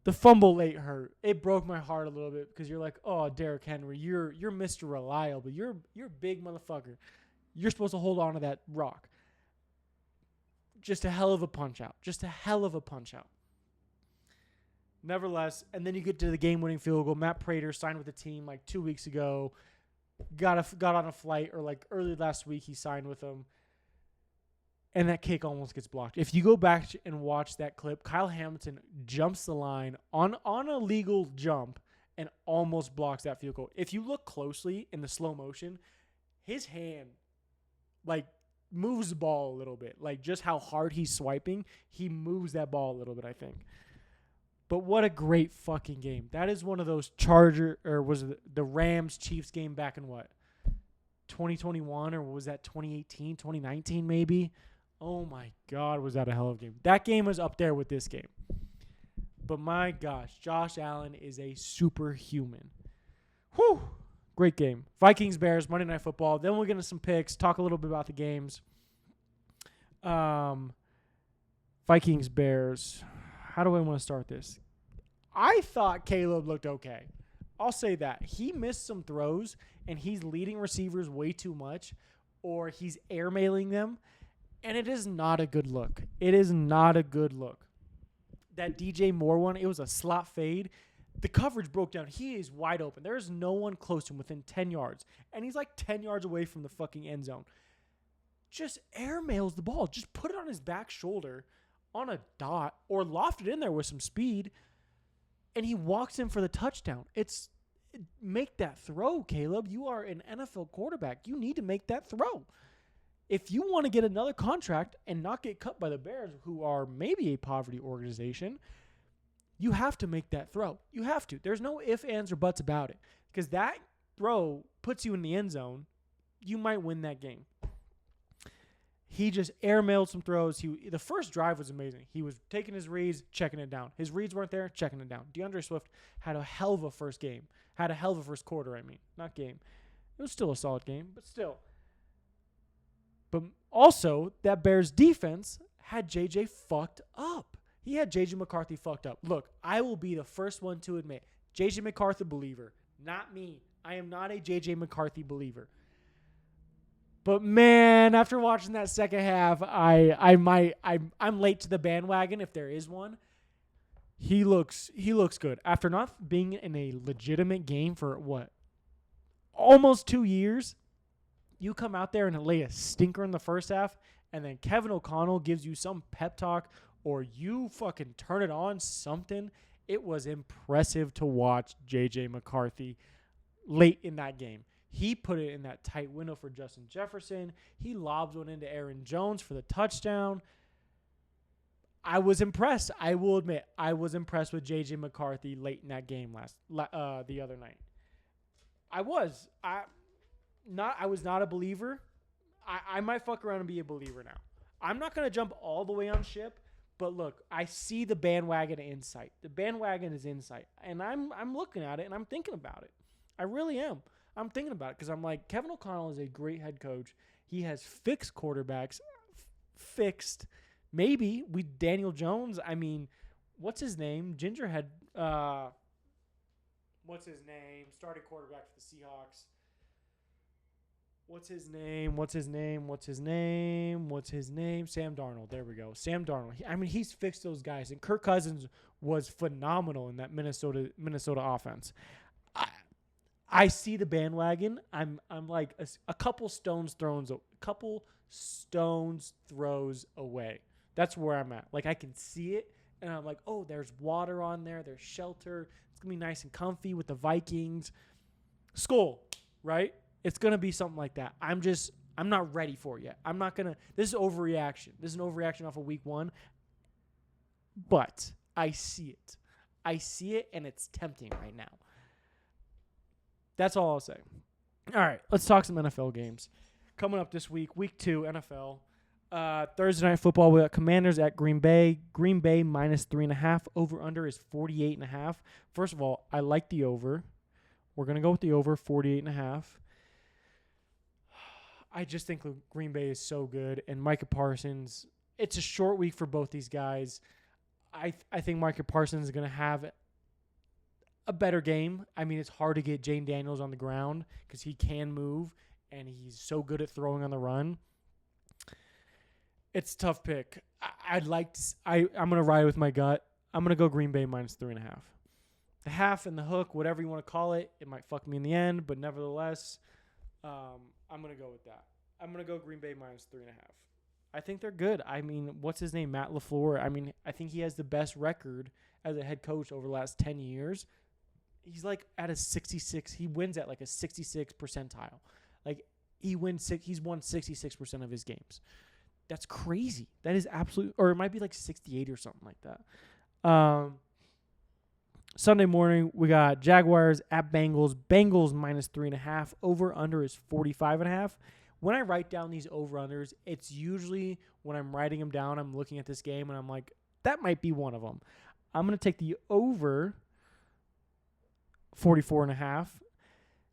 The fumble late hurt. It broke my heart a little bit because you're like, oh, Derrick Henry, you're Mr. Reliable. You're a big motherfucker. You're supposed to hold on to that rock. just a hell of a punch out. Just a hell of a punch out. Nevertheless, and then you get to the game-winning field goal. Matt Prater signed with the team like 2 weeks ago. Got on a flight, or like early last week he signed with them. And that kick almost gets blocked. If you go back and watch that clip, Kyle Hamilton jumps the line on a legal jump and almost blocks that field goal. If you look closely in the slow motion, his hand like moves the ball a little bit. Like just how hard he's swiping, he moves that ball a little bit, I think. But what a great fucking game. That is one of those the Rams Chiefs game back in what? 2021, or was that 2018, 2019 maybe? Oh my God, was that a hell of a game. That game was up there with this game. But my gosh, Josh Allen is a superhuman. Whew. Great game. Vikings, Bears, Monday Night Football. Then we'll get into some picks, talk a little bit about the games. Vikings, Bears. How do I want to start this? I thought Caleb looked okay. I'll say that. He missed some throws, and he's leading receivers way too much, or he's airmailing them, and it is not a good look. It is not a good look. That DJ Moore one, it was a slot fade. The coverage broke down. He is wide open. There is no one close to him within 10 yards, and he's like 10 yards away from the fucking end zone. Just airmails the ball. Just put it on his back shoulder on a dot or loft it in there with some speed, and he walks in for the touchdown. Make that throw, Caleb. You are an NFL quarterback. You need to make that throw. If you want to get another contract and not get cut by the Bears, who are maybe a poverty organization, you have to make that throw. You have to. There's no ifs, ands, or buts about it, because that throw puts you in the end zone. You might win that game. He just airmailed some throws. The first drive was amazing. He was taking his reads, checking it down. His reads weren't there, checking it down. DeAndre Swift had a hell of a first game. Had a hell of a first quarter, not game. It was still a solid game, but still. But also, that Bears defense had JJ fucked up. He had JJ McCarthy fucked up. Look, I will be the first one to admit, JJ McCarthy believer, not me. I am not a JJ McCarthy believer. But man, after watching that second half, I'm late to the bandwagon if there is one. He looks good. After not being in a legitimate game for what? Almost 2 years. You come out there and lay a stinker in the first half, and then Kevin O'Connell gives you some pep talk, or you fucking turn it on, something. It was impressive to watch JJ McCarthy late in that game. He put it in that tight window for Justin Jefferson. He lobs one into Aaron Jones for the touchdown. I was impressed. I will admit, I was impressed with JJ McCarthy late in that game the other night. I was not a believer. I might fuck around and be a believer now. I'm not going to jump all the way on ship, but look, I see the bandwagon in sight. The bandwagon is in sight, and I'm looking at it, and I'm thinking about it. I really am. I'm thinking about it because I'm like, Kevin O'Connell is a great head coach. He has fixed quarterbacks, maybe with Daniel Jones. What's his name? Gingerhead. What's his name? Starting quarterback for the Seahawks. What's his name? Sam Darnold. There we go. Sam Darnold. He's fixed those guys. And Kirk Cousins was phenomenal in that Minnesota offense. I see the bandwagon. I'm like a couple stones throws away. That's where I'm at. Like, I can see it, and I'm like, oh, there's water on there. There's shelter. It's gonna be nice and comfy with the Vikings. Skull, right? It's going to be something like that. I'm not ready for it yet. This is overreaction. This is an overreaction off of week 1. But I see it, and it's tempting right now. That's all I'll say. All right, let's talk some NFL games. Coming up this week, week 2, NFL. Thursday Night Football, we got Commanders at Green Bay. Green Bay minus 3.5. Over-under is 48.5. First of all, I like the over. We're going to go with the over, 48.5. I just think Green Bay is so good, and Micah Parsons, it's a short week for both these guys. I think Micah Parsons is going to have a better game. It's hard to get Jane Daniels on the ground because he can move, and he's so good at throwing on the run. It's a tough pick. I'd like to. I'm gonna ride with my gut. I'm gonna go Green Bay minus 3.5. The half and the hook, whatever you want to call it, it might fuck me in the end, but nevertheless, I'm gonna go with that. I'm gonna go Green Bay minus 3.5. I think they're good. I mean, what's his name, Matt LaFleur? I mean, I think he has the best record as a head coach over the last 10 years. He's like at a 66. He wins at like a 66 percentile. Like he's won 66% of his games. That's crazy. That is absolute, or it might be like 68 or something like that. Sunday morning, we got Jaguars at Bengals. Bengals minus 3.5. Over under is 45.5. When I write down these over-unders, it's usually when I'm writing them down, I'm looking at this game, and I'm like, that might be one of them. I'm going to take the over 44.5.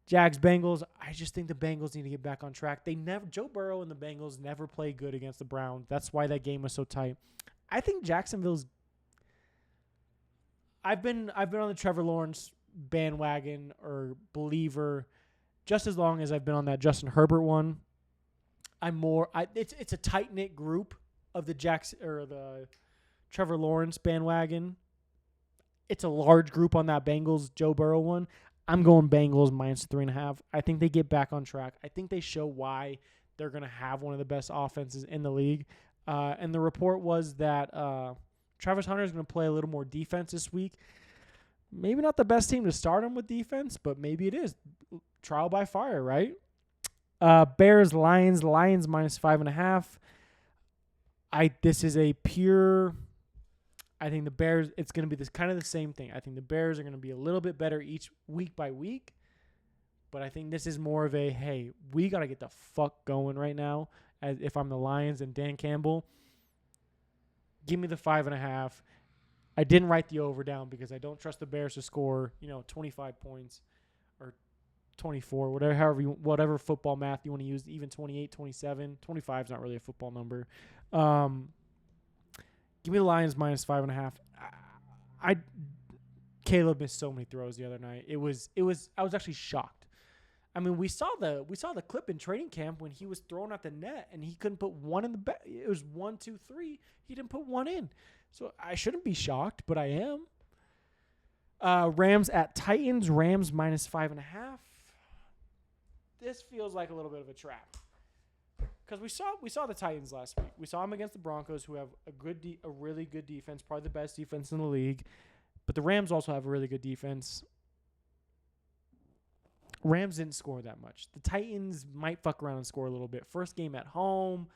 Jags, Bengals. I just think the Bengals need to get back on track. Joe Burrow and the Bengals never play good against the Browns. That's why that game was so tight. I think Jacksonville's. I've been on the Trevor Lawrence bandwagon or believer just as long as I've been on that Justin Herbert one. It's a tight knit group of the the Trevor Lawrence bandwagon. It's a large group on that Bengals Joe Burrow one. I'm going Bengals minus 3.5. I think they get back on track. I think they show why they're going to have one of the best offenses in the league. And the report was that Travis Hunter is going to play a little more defense this week. Maybe not the best team to start him with defense, but maybe it is. Trial by fire, right? Bears, Lions minus 5.5. This is a pure. I think the Bears, it's going to be this kind of the same thing. I think the Bears are going to be a little bit better each week by week. But I think this is more of a, hey, we got to get the fuck going right now. As if I'm the Lions and Dan Campbell, give me the 5.5. I didn't write the over down because I don't trust the Bears to score, 25 points or 24, whatever football math you want to use, even 28, 27. 25 is not really a football number. Give me the Lions minus 5.5. Caleb missed so many throws the other night. I was actually shocked. I mean, we saw the clip in training camp when he was throwing at the net and he couldn't put one in the back. It was 1, 2, 3. He didn't put one in. So I shouldn't be shocked, but I am. Rams at Titans. Rams minus 5.5. This feels like a little bit of a trap. Because we saw the Titans last week. We saw them against the Broncos, who have a really good defense, probably the best defense in the league. But the Rams also have a really good defense. Rams didn't score that much. The Titans might fuck around and score a little bit. First game at home,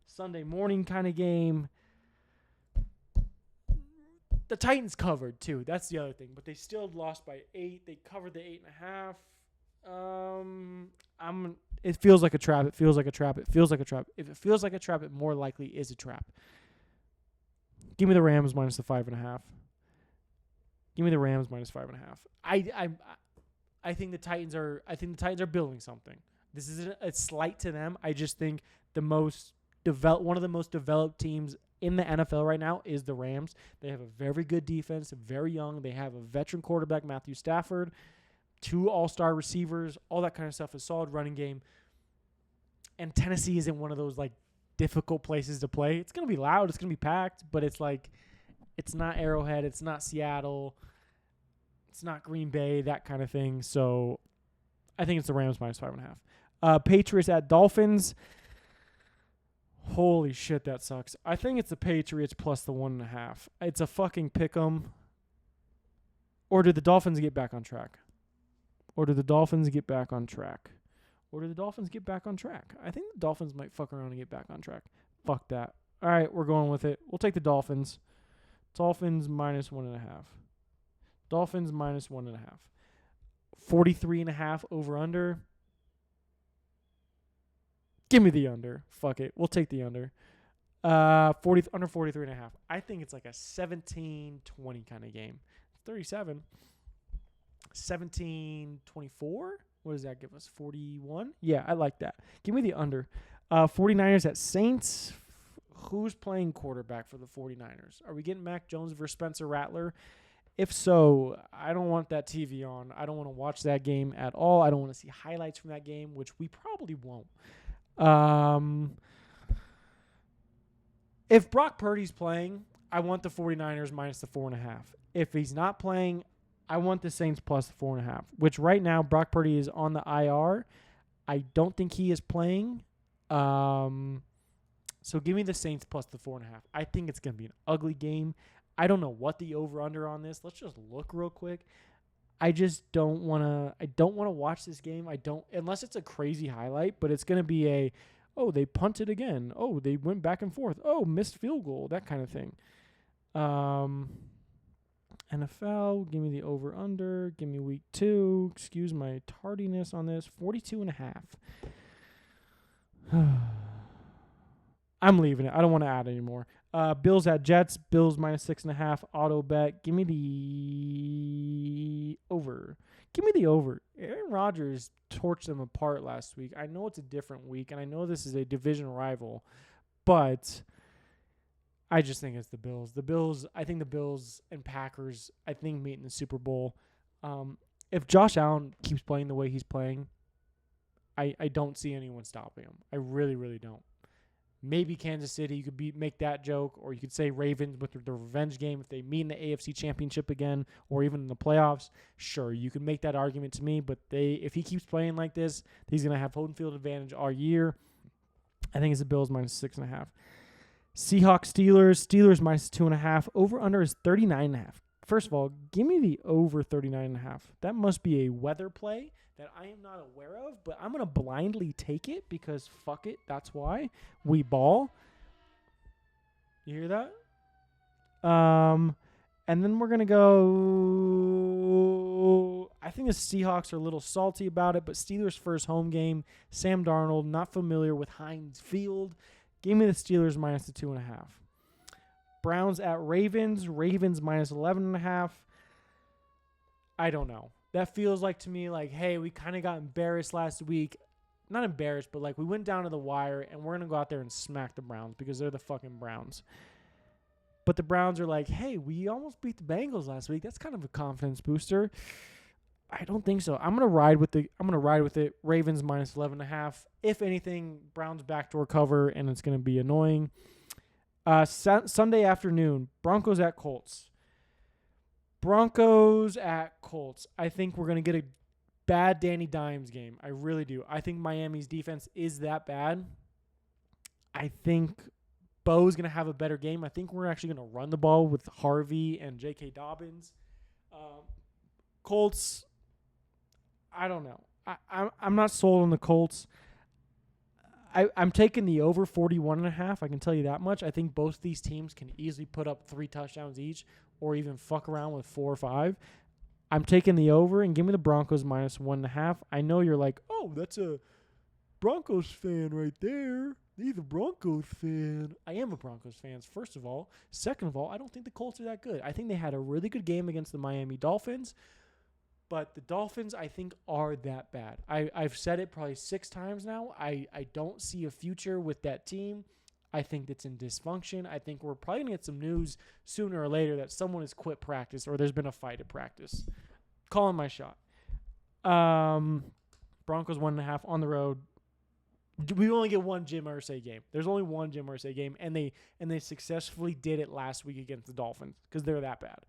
Sunday morning kind of game. The Titans covered too. That's the other thing. But they still lost by 8. They covered the 8.5. It feels like a trap. It feels like a trap. It feels like a trap. If it feels like a trap, it more likely is a trap. Give me the Rams minus the 5.5. Give me the Rams minus 5.5. I think the Titans are building something. This isn't a slight to them. I just think one of the most developed teams in the NFL right now is the Rams. They have a very good defense, very young. They have a veteran quarterback, Matthew Stafford, 2 all-star receivers, all that kind of stuff, a solid running game. And Tennessee isn't one of those like difficult places to play. It's going to be loud, it's going to be packed, but it's not Arrowhead, it's not Seattle, it's not Green Bay, that kind of thing. So I think it's the Rams minus 5.5. Patriots at Dolphins. Holy shit, that sucks. I think it's the Patriots plus the 1.5. It's a fucking pick 'em. Or did the Dolphins get back on track? I think the Dolphins might fuck around and get back on track. Fuck that. All right, we're going with it. We'll take the Dolphins. Dolphins minus 1.5. 43.5 over under. Give me the under. Fuck it. We'll take the under. Under 43.5. I think it's like a 17-20 kind of game. 37. 17-24. What does that give us? 41? Yeah, I like that. Give me the under. 49ers at Saints. Who's playing quarterback for the 49ers? Are we getting Mac Jones versus Spencer Rattler? If so, I don't want that TV on. I don't want to watch that game at all. I don't want to see highlights from that game, which we probably won't. If Brock Purdy's playing, I want the 49ers minus the 4.5. If he's not playing, I want the Saints plus the 4.5, which right now Brock Purdy is on the IR. I don't think he is playing. So give me the Saints plus the 4.5. I think it's going to be an ugly game. I don't know what the over-under on this. Let's just look real quick. I just don't want to. I don't want to watch this game. I don't, unless it's a crazy highlight. But it's going to be a, oh, they punted again. Oh, they went back and forth. Oh, missed field goal. That kind of thing. NFL, give me the over-under. Give me week 2. Excuse my tardiness on this. 42.5. I'm leaving it. I don't want to add anymore. Bills at Jets. Bills minus 6.5. Auto bet. Give me the over. Give me the over. Aaron Rodgers torched them apart last week. I know it's a different week, and I know this is a division rival, but I just think it's the Bills. I think the Bills and Packers, meet in the Super Bowl. If Josh Allen keeps playing the way he's playing, I don't see anyone stopping him. I really, really don't. Maybe Kansas City, you could make that joke, or you could say Ravens with the revenge game if they meet in the AFC Championship again, or even in the playoffs. Sure, you could make that argument to me, but if he keeps playing like this, he's going to have home field advantage all year. I think it's the Bills minus 6.5. Seahawks, Steelers minus 2.5. Over-under is 39.5. First of all, give me the over 39.5. That must be a weather play that I am not aware of, but I'm going to blindly take it because fuck it. That's why we ball. You hear that? And then we're going to go. I think the Seahawks are a little salty about it, but Steelers' first home game. Sam Darnold, not familiar with Heinz Field. Give me the Steelers minus the 2.5. Browns at Ravens. Ravens minus 11.5. I don't know. That feels like to me like, hey, we kind of got embarrassed last week. Not embarrassed, but like we went down to the wire and we're going to go out there and smack the Browns because they're the fucking Browns. But the Browns are like, hey, we almost beat the Bengals last week. That's kind of a confidence booster. I don't think so. I'm going to ride with it. Ravens minus 11.5. If anything, Browns backdoor cover and it's going to be annoying. Sunday afternoon, Broncos at Colts. I think we're going to get a bad Danny Dimes game. I really do. I think Miami's defense is that bad. I think Bo's going to have a better game. I think we're actually going to run the ball with Harvey and J.K. Dobbins. Colts, I don't know. I'm not sold on the Colts. I'm taking the over 41.5. I can tell you that much. I think both these teams can easily put up 3 touchdowns each or even fuck around with 4 or 5. I'm taking the over and give me the Broncos minus 1.5. I know you're like, oh, that's a Broncos fan right there. He's a Broncos fan. I am a Broncos fan, first of all. Second of all, I don't think the Colts are that good. I think they had a really good game against the Miami Dolphins. But the Dolphins, I think, are that bad. I've said it probably 6 times now. I don't see a future with that team. I think it's in dysfunction. I think we're probably going to get some news sooner or later that someone has quit practice or there's been a fight at practice. Calling my shot. Broncos 1.5 on the road. We only get one Jim Irsay game. There's only one Jim Irsay game, and they successfully did it last week against the Dolphins because they're that bad.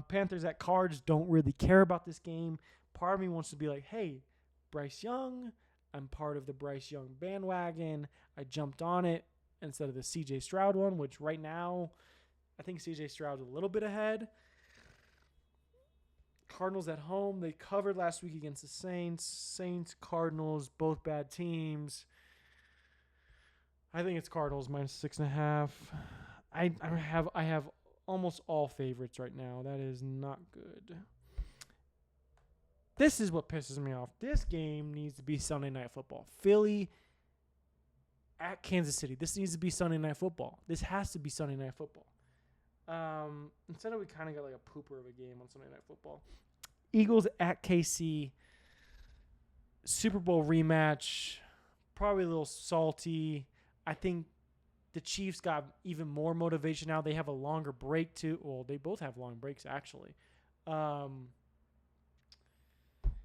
Panthers at Cards, don't really care about this game. Part of me wants to be like, hey, Bryce Young, I'm part of the Bryce Young bandwagon. I jumped on it instead of the C.J. Stroud one, which right now I think C.J. Stroud's a little bit ahead. Cardinals at home. They covered last week against the Saints. Saints, Cardinals, both bad teams. I think it's Cardinals minus 6.5. I have almost all favorites right now. That is not good. This is what pisses me off. This game needs to be Sunday Night Football. Philly at Kansas City. This needs to be Sunday Night Football. This has to be Sunday Night Football. Instead of we kind of got like a pooper of a game on Sunday Night Football. Eagles at KC. Super Bowl rematch. Probably a little salty. I think the Chiefs got even more motivation now. They have a longer break too. Well, they both have long breaks actually.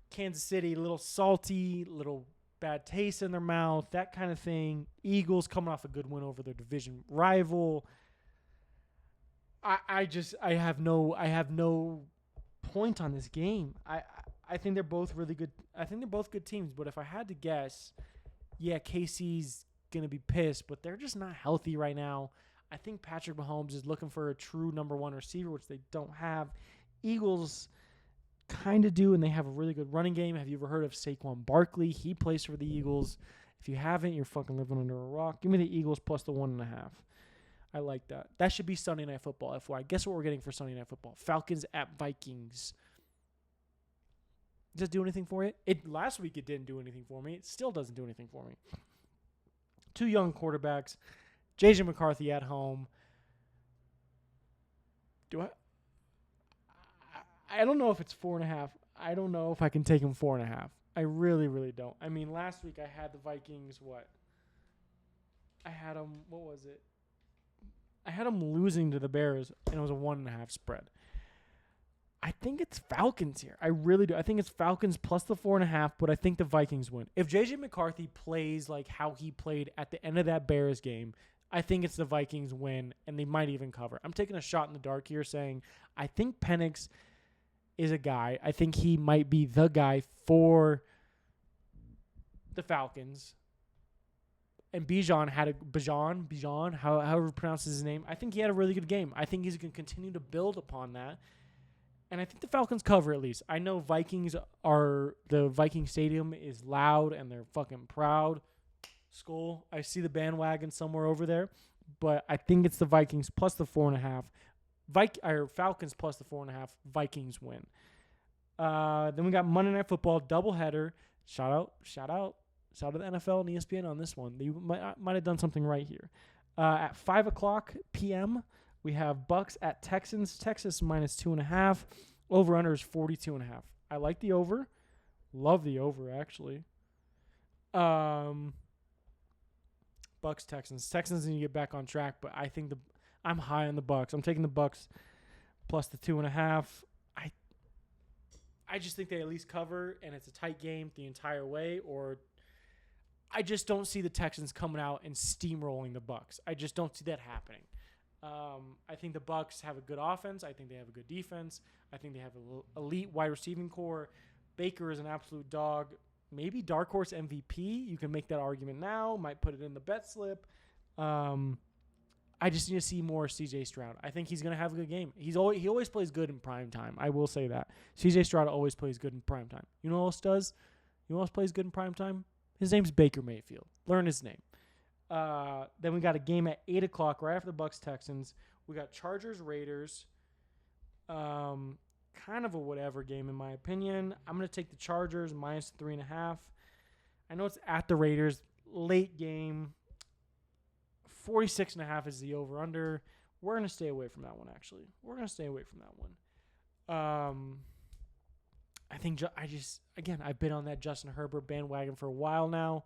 Kansas City, a little salty, little bad taste in their mouth, that kind of thing. Eagles coming off a good win over their division rival. I have no point on this game. I think they're both really good. I think they're both good teams, but if I had to guess, yeah, KC's going to be pissed, but they're just not healthy right now. I think Patrick Mahomes is looking for a true number one receiver, which they don't have. Eagles kind of do, and they have a really good running game. Have you ever heard of Saquon Barkley? He plays for the Eagles. If you haven't, you're fucking living under a rock. Give me the Eagles plus the 1.5. I like that. That should be Sunday Night Football, FYI. Guess what we're getting for Sunday Night Football? Falcons at Vikings. Does it do anything for you? Last week it didn't do anything for me. It still doesn't do anything for me. Two young quarterbacks. J.J. McCarthy at home. I don't know if it's 4.5. I don't know if I can take him 4.5. I really, really don't. I mean, last week I had the Vikings, I had them, what was it? I had them losing to the Bears, and it was a 1.5 spread. I think it's Falcons here. I really do. I think it's Falcons plus the 4.5, but I think the Vikings win. If J.J. McCarthy plays like how he played at the end of that Bears game, I think it's the Vikings win, and they might even cover. I'm taking a shot in the dark here saying I think Penix is a guy. I think he might be the guy for the Falcons. And Bijan, however he pronounces his name, I think he had a really good game. I think he's going to continue to build upon that. And I think the Falcons cover at least. I know the Viking Stadium is loud and they're fucking proud. Skull. I see the bandwagon somewhere over there. But I think it's the Vikings plus the 4.5. Falcons plus the 4.5. Vikings win. Then we got Monday Night Football doubleheader. Shout out to the NFL and ESPN on this one. They might have done something right here. At 5:00 p.m., we have Bucks at Texans. Texas minus 2.5. Over-under is 42.5. I like the over. Love the over, actually. Bucks, Texans. Texans need to get back on track, but I think I'm high on the Bucks. I'm taking the Bucks plus the 2.5. I just think they at least cover, and it's a tight game the entire way, or I just don't see the Texans coming out and steamrolling the Bucks. I just don't see that happening. I think the Bucks have a good offense. I think they have a good defense. I think they have an elite wide receiving core. Baker is an absolute dog. Maybe dark horse MVP. You can make that argument now. Might put it in the bet slip. I just need to see more C.J. Stroud. I think he's going to have a good game. He always plays good in prime time. I will say that. C.J. Stroud always plays good in prime time. You know who else does? You know who else plays good in prime time? His name's Baker Mayfield. Learn his name. Then we got a game at 8:00 right after the Bucks Texans. We got Chargers Raiders. Kind of a whatever game in my opinion. I'm going to take the Chargers minus 3.5. I know it's at the Raiders. Late game. 46.5 is the over-under. We're going to stay away from that one, actually. We're going to stay away from that one. I think I've been on that Justin Herbert bandwagon for a while now.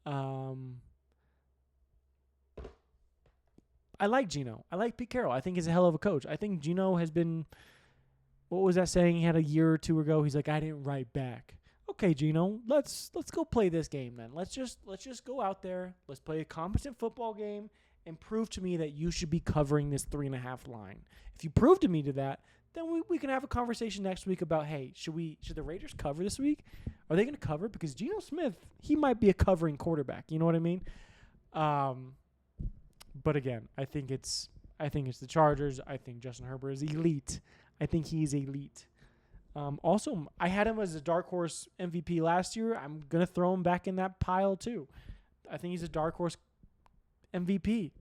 I like Geno. I like Pete Carroll. I think he's a hell of a coach. I think Geno has been, what was that saying he had a year or two ago? He's like, I didn't write back. Okay, Geno, let's go play this game then. Let's just go out there. Let's play a competent football game and prove to me that you should be covering this 3.5 line. If you prove to me to that, then we can have a conversation next week about, hey, should the Raiders cover this week? Are they going to cover? Because Geno Smith, he might be a covering quarterback. You know what I mean? But again, I think it's the Chargers. I think Justin Herbert is elite. I think he's elite. Also, I had him as a dark horse MVP last year. I'm going to throw him back in that pile too. I think he's a dark horse MVP.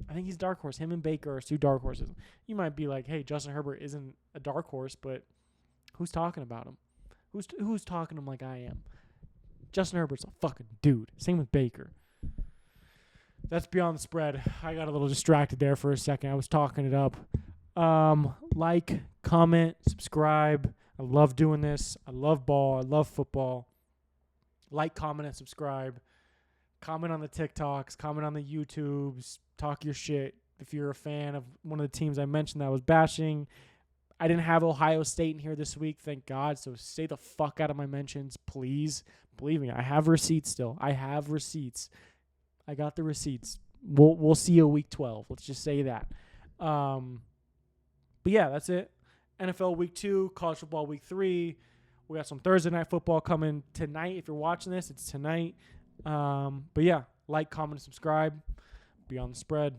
I think he's dark horse. Him and Baker are two dark horses. You might be like, hey, Justin Herbert isn't a dark horse, but who's talking about him? Who's talking to him like I am? Justin Herbert's a fucking dude. Same with Baker. That's beyond the spread. I got a little distracted there for a second. I was talking it up. Like, comment, subscribe. I love doing this. I love ball. I love football. Like, comment, and subscribe. Comment on the TikToks. Comment on the YouTubes. Talk your shit. If you're a fan of one of the teams I mentioned that I was bashing, I didn't have Ohio State in here this week, thank God. So stay the fuck out of my mentions, please. Believe me, I have receipts still. I have receipts. I got the receipts. We'll see you week 12. Let's just say that. But yeah, that's it. NFL week 2, college football week 3. We got some Thursday night football coming tonight. If you're watching this, it's tonight. But yeah, like, comment, and subscribe. Beyond the Spread.